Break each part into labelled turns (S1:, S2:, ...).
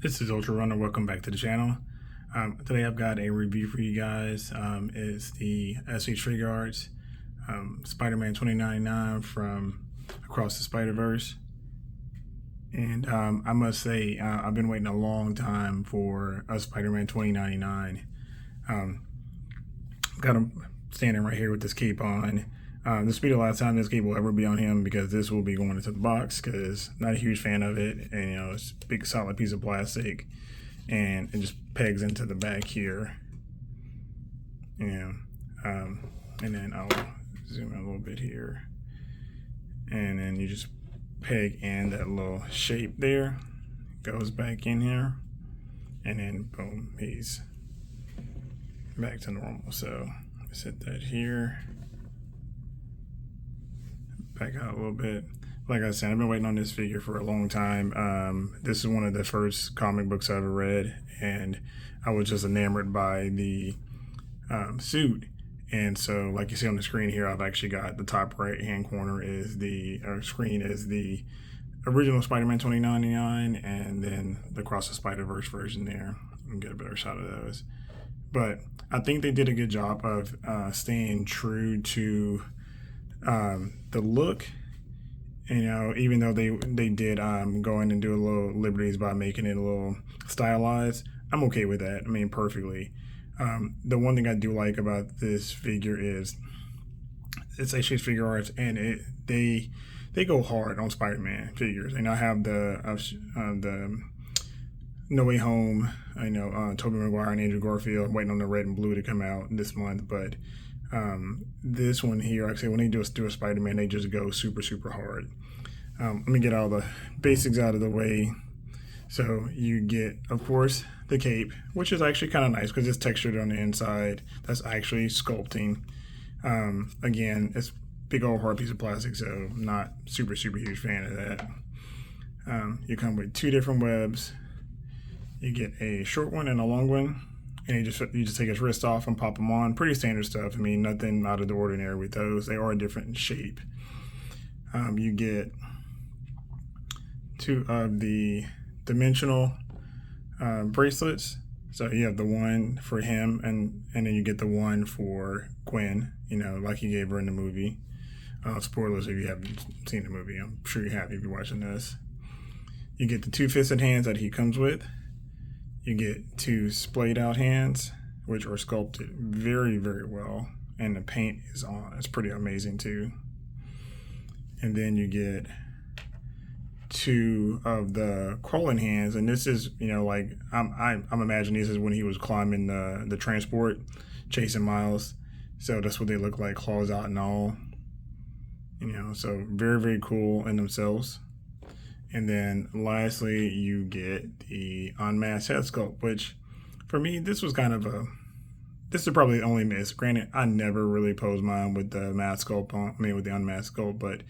S1: This is Ultra Runner. Welcome back to the channel. Today I've got a review for you guys. It's the SH Figuarts Spider-Man 2099 from Across the Spider-Verse. And I must say, I've been waiting a long time for a Spider-Man 2099. Got him standing right here with this cape on. This will be the last time this cape will ever be on him because this will be going into the box because not a huge fan of it. And it's a big solid piece of plastic and it just pegs into the back here. And then I'll zoom in a little bit here. And then you just peg in that little shape there. Goes back in here. And then boom, he's back to normal. So set that here. Back out a little bit. Like I said, I've been waiting on this figure for a long time. This is one of the first comic books I ever read, and I was just enamored by the suit. And so, like you see on the screen here, I've actually got the top right hand corner is the screen is the original Spider-Man 2099, and then the Across the Spider-Verse version there. You can get a better shot of those. But I think they did a good job of staying true to the look, even though they did go in and do a little liberties by making it a little stylized. I'm okay with that. I mean, perfectly. The one thing I do like about this figure is it's actually Figuarts, and they go hard on Spider-Man figures. And I have the No Way Home. I know Tobey Miguel and Andrew Garfield. I'm waiting on the red and blue to come out this month, but this one here, actually, when they do a Spider-Man, they just go super hard. Let me get all the basics out of the way. So you get, of course, the cape, which is actually kind of nice because it's textured on the inside. That's actually sculpting. Again, it's big old hard piece of plastic, so not super huge fan of that. You come with two different webs. You get a short one and a long one. And you just take his wrist off and pop them on. Pretty standard stuff. I mean, nothing out of the ordinary with those. They are a different shape. You get two of the dimensional bracelets. So you have the one for him, and then you get the one for Gwen. Like he gave her in the movie. Spoilers if you haven't seen the movie. I'm sure you have if you're watching this. You get the two fisted hands that he comes with. You get two splayed out hands, which are sculpted very well, and the paint is on. It's pretty amazing too. And then you get two of the crawling hands, and this is like I'm imagining this is when he was climbing the transport, chasing Miles. So that's what they look like, claws out and all. So very cool in themselves. And then lastly, you get the unmasked head sculpt, which for me, this is probably the only miss. Granted, I never really posed mine with the mask sculpt on, with the unmasked sculpt, but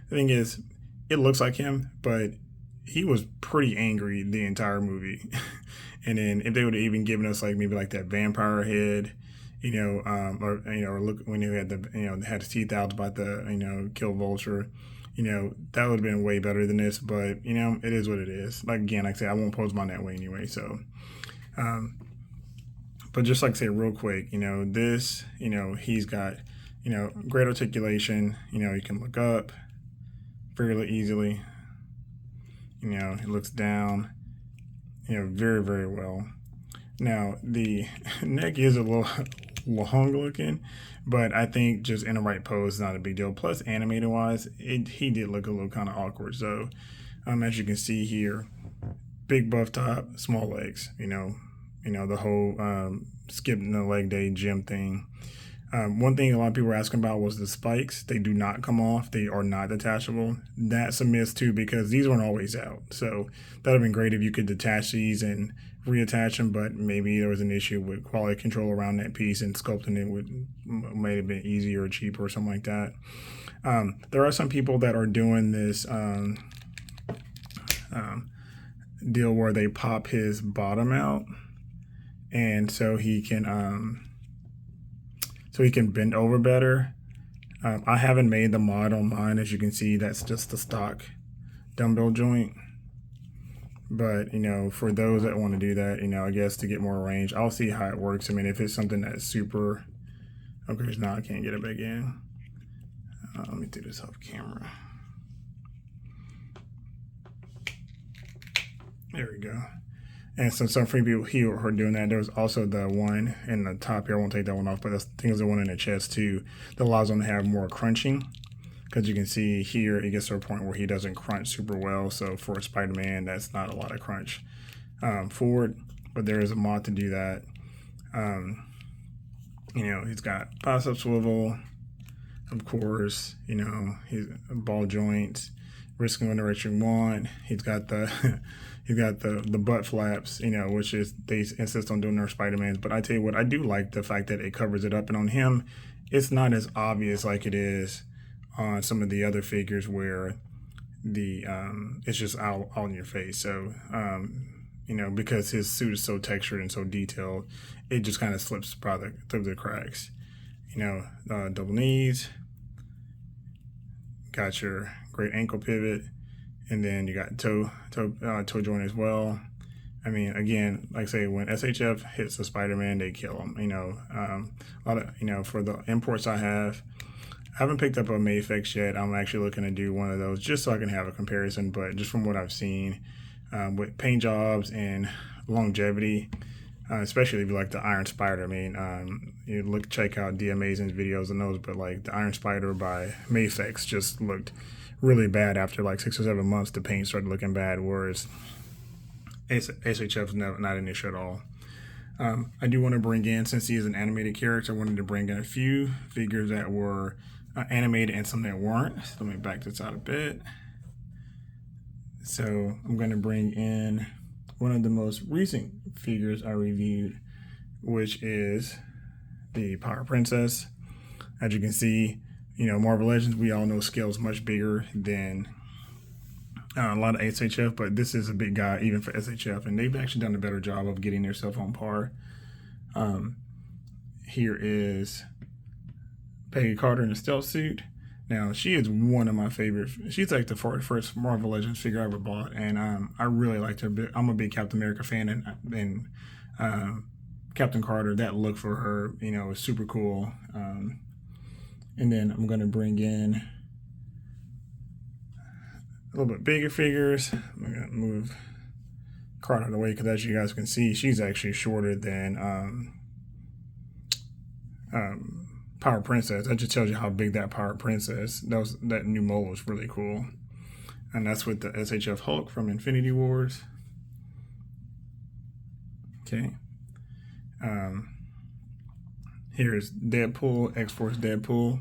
S1: the thing is, it looks like him, but he was pretty angry the entire movie. And then if they would have even given us maybe that vampire head, or look when he had had his teeth out about to kill Vulture. That would have been way better than this, but it is what it is. Like I said, I won't pose mine that way anyway. So, but just I say real quick, this, he's got, great articulation. He can look up fairly easily. He looks down, very well. Now the neck is a little long looking, but I think just in the right pose is not a big deal. Plus, animated wise, he did look a little kind of awkward. So, as you can see here, big buff top, small legs. The whole skipping the leg day gym thing. One thing a lot of people were asking about was the spikes. They do not come off. They are not detachable. That's a miss too because these weren't always out. So that would have been great if you could detach these and reattach them, but maybe there was an issue with quality control around that piece and sculpting it might have been easier or cheaper or something like that. There are some people that are doing this deal where they pop his bottom out, and so he can bend over better. I haven't made the mod on mine. As you can see, that's just the stock dumbbell joint. But, for those that want to do that, I guess to get more range, I'll see how it works. I mean, if it's something that's super, okay, now I can't get it back in. Let me do this off camera. There we go. And so some free people here are doing that. There's also the one in the top here. I won't take that one off, but I think there's the one in the chest too that allows them to have more crunching. Because you can see here, it gets to a point where he doesn't crunch super well. So for Spider-Man, that's not a lot of crunch forward. But there is a mod to do that. He's got bicep swivel, of course. He's ball joints, wrist going the direction you want. He's got the he's got the butt flaps, which is they insist on doing their Spider-Mans. But I tell you what, I do like the fact that it covers it up, and on him, it's not as obvious like it is on some of the other figures where the it's just out in your face. So because his suit is so textured and so detailed, it just kind of slips through the cracks. Double knees, got your great ankle pivot, and then you got toe joint as well. I mean, again, like I say, when SHF hits the Spider-Man, they kill him. A lot of for the imports I haven't picked up a Mayfix yet. I'm actually looking to do one of those just so I can have a comparison. But just from what I've seen with paint jobs and longevity, especially if you like the Iron Spider. I mean, check out D Amazing's videos and those. But like the Iron Spider by Mayfix just looked really bad after like 6 or 7 months. The paint started looking bad, whereas SHF's not an issue at all. I do want to bring in, since he is an animated character, I wanted to bring in a few figures that were animated and some that weren't. So let me back this out a bit. So I'm going to bring in one of the most recent figures I reviewed, which is the Power Princess. As you can see, Marvel Legends, we all know scales much bigger than a lot of SHF, but this is a big guy even for SHF, and they've actually done a better job of getting themselves on par. Here is Peggy Carter in a stealth suit. Now, she is one of my favorite. She's like the first Marvel Legends figure I ever bought, and I really liked her. I'm a big Captain America fan, and Captain Carter, that look for her, is super cool. And then I'm going to bring in a little bit bigger figures. I'm going to move Carter out of the way because, as you guys can see, she's actually shorter than Power Princess. That just tells you how big that Power Princess. That new mold was really cool, and that's with the SHF Hulk from Infinity Wars. Okay. Here's Deadpool, X-Force Deadpool.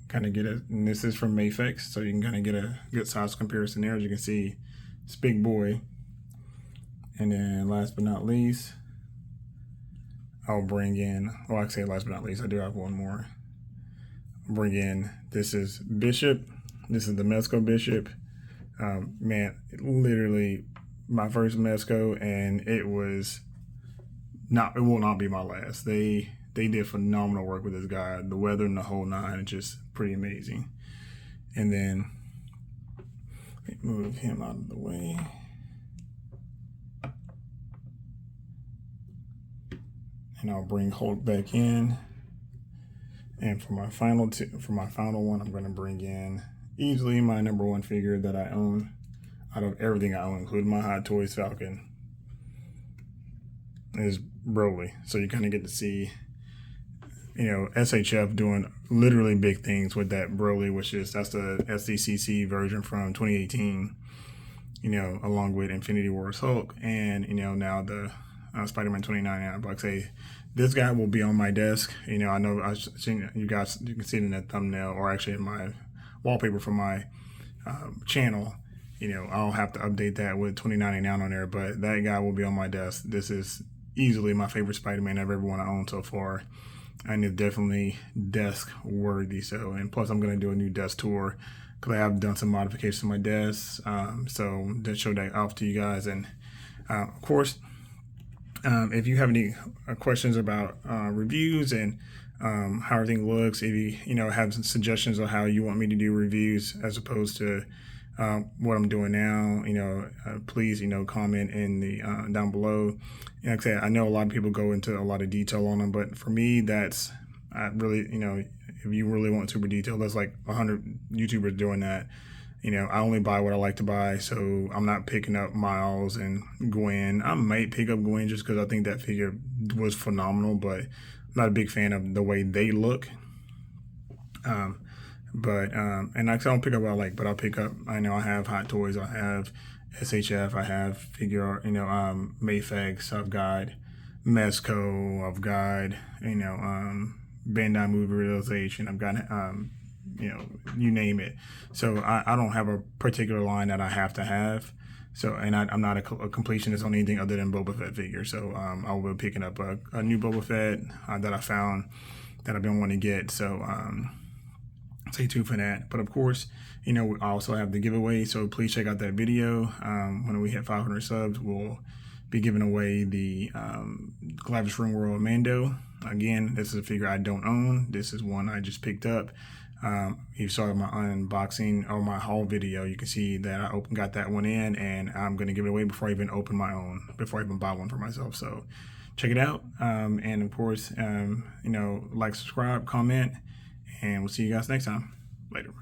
S1: Kind of get it, and this is from Mayfix, so you can kind of get a good size comparison there. As you can see, it's big boy. And then last but not least, I'll bring in, well, I say last but not least, I do have one more. I'll bring in, this is Bishop. This is the Mezco Bishop. Man, literally my first Mezco, and it will not be my last. They did phenomenal work with this guy. The weather and the whole nine is just pretty amazing. And then move him out of the way. And I'll bring Hulk back in. And for my final one, I'm going to bring in easily my number one figure that I own out of everything I own, including my Hot Toys Falcon, is Broly. So you kind of get to see, SHF doing literally big things with that Broly, that's the SDCC version from 2018, along with Infinity Wars Hulk, and, now the Spider-Man 2099. But like I say, this guy will be on my desk. I know I've seen you guys, you can see it in that thumbnail, or actually in my wallpaper for my channel. I'll have to update that with 2099 on there, but that guy will be on my desk. This is easily my favorite Spider-Man I've ever wanted to own so far, and it's definitely desk worthy. So, and plus I'm going to do a new desk tour because I have done some modifications to my desk. So to show that off to you guys. And of course, if you have any questions about reviews and how everything looks, if you have some suggestions on how you want me to do reviews as opposed to what I'm doing now, please, comment in the down below. Like I said, I know a lot of people go into a lot of detail on them, but for me, that's I really, if you really want super detail, there's like 100 YouTubers doing that. I only buy what I like to buy, so I'm not picking up Miles and Gwen. I might pick up Gwen just because I think that figure was phenomenal, but I'm not a big fan of the way they look. And I don't pick up what I like, but I'll pick up. I know I have Hot Toys, I have SHF, I have Figuarts, Mayfex, I've got Mezco, I've got Bandai Movie Realization, I've got you name it. So I don't have a particular line that I have to have. So, and I'm not a completionist on anything other than Boba Fett figure. So I will be picking up a new Boba Fett that I found that I've been wanting to get. So stay tuned for that. But of course, we also have the giveaway. So please check out that video. When we hit 500 subs, we'll be giving away the Collaborative Ring World Mando. Again, this is a figure I don't own. This is one I just picked up. You saw my unboxing or my haul video. You can see that I got that one in, and I'm going to give it away before I even open my own, before I even buy one for myself. So check it out. And of course, like, subscribe, comment, and we'll see you guys next time. Later.